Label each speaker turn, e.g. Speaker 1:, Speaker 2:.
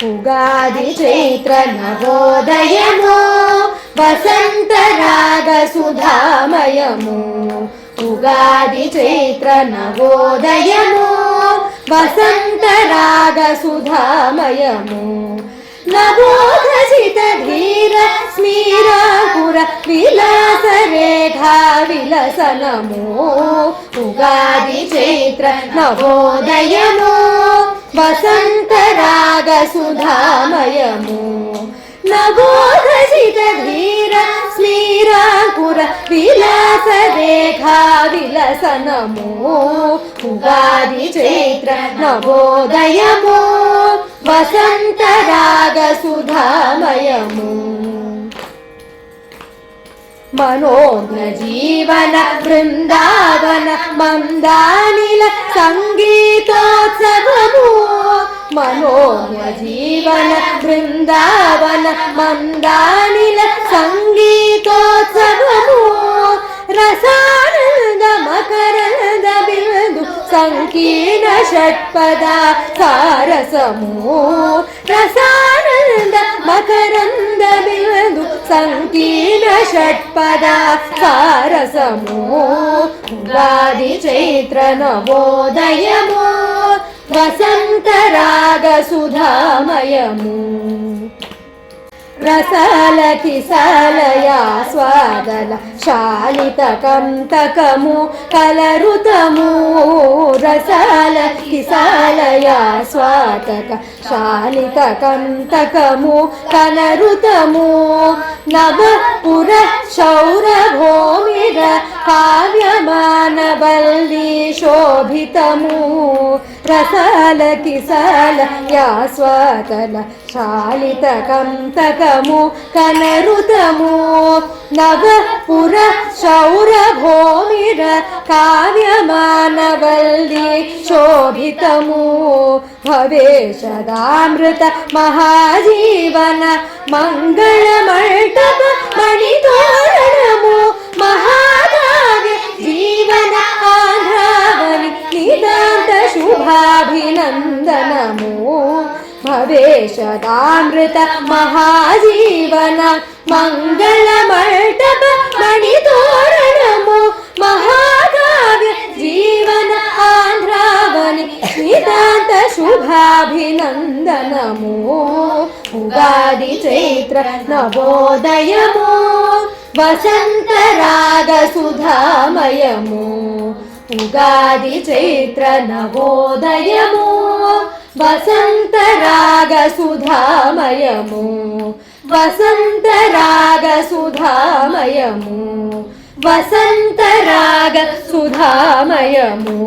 Speaker 1: ఉగాది చైత్ర నవోదయము వసంత రాగ సుధామయము. ఉగాది చైత్ర నవోదయము వసంత రాగ సుధామయము. నవోధసిత ధీర స్మీరాపుర విలాస రేఖా విలసనము. ఉగాది చైత్ర నవోదయము వసంత రాగ సుధామయము. నవోధసిత ధీర స్మీరాపుర విలాస రేఖా విలసనము. ఉగాది చైత్ర నవోదయము వసంత రాగ సుధామయము. మనోజ్ఞ జీవన బృందావన మందానిల సంగీతోత్సవము. మనోజ్ఞ జీవన బృందావన మందానిల సంగీతోత్సవము. రసానంద మకరంద బిందు సంకీర్ణ షట్పద సారసము. రసానంద మకరంద బిందు సంకీర్ణ షట్పద సారసము. ఉగాది చైత్ర నవోదయము వసంత రాగ సుధామయము. రసాల కిసాలయ స్వాదల శాలిత కంతకము కలరుతము. రసాల కిసాలయ స్వాతక శాలిత కంతకము కలరుతము. నవపుర శౌరభూమిర కావ్యమానవల్లి శోభితము. రసాల కిసాలయ స్వాతల శాలిత కంతకము కనరుతము. నవపుర శౌరభూమిర కావ్యమానవల్లి శోభితము. భవేశదామృత మహాజీవన మంగళమంటప మణితోరణము. మహాకావ్య జీవన ఆంధ్రావళి నిదాంత శుభాభినందనము. భవేశదామృత మహాజీవన మంగళమంటప మణితోరణము. మహాకావ్య జీవన ఆంధ్రావళి నిదాంత శుభాభినందనము. ఉగాది చైత్ర నవోదయము వసంత రాగ సుధామయము. ఉగాది చైత్ర నవోదయము వసంత రాగ సుధామయము. వసంత రాగ సుధామయము. వసంత రాగ సుధామయము.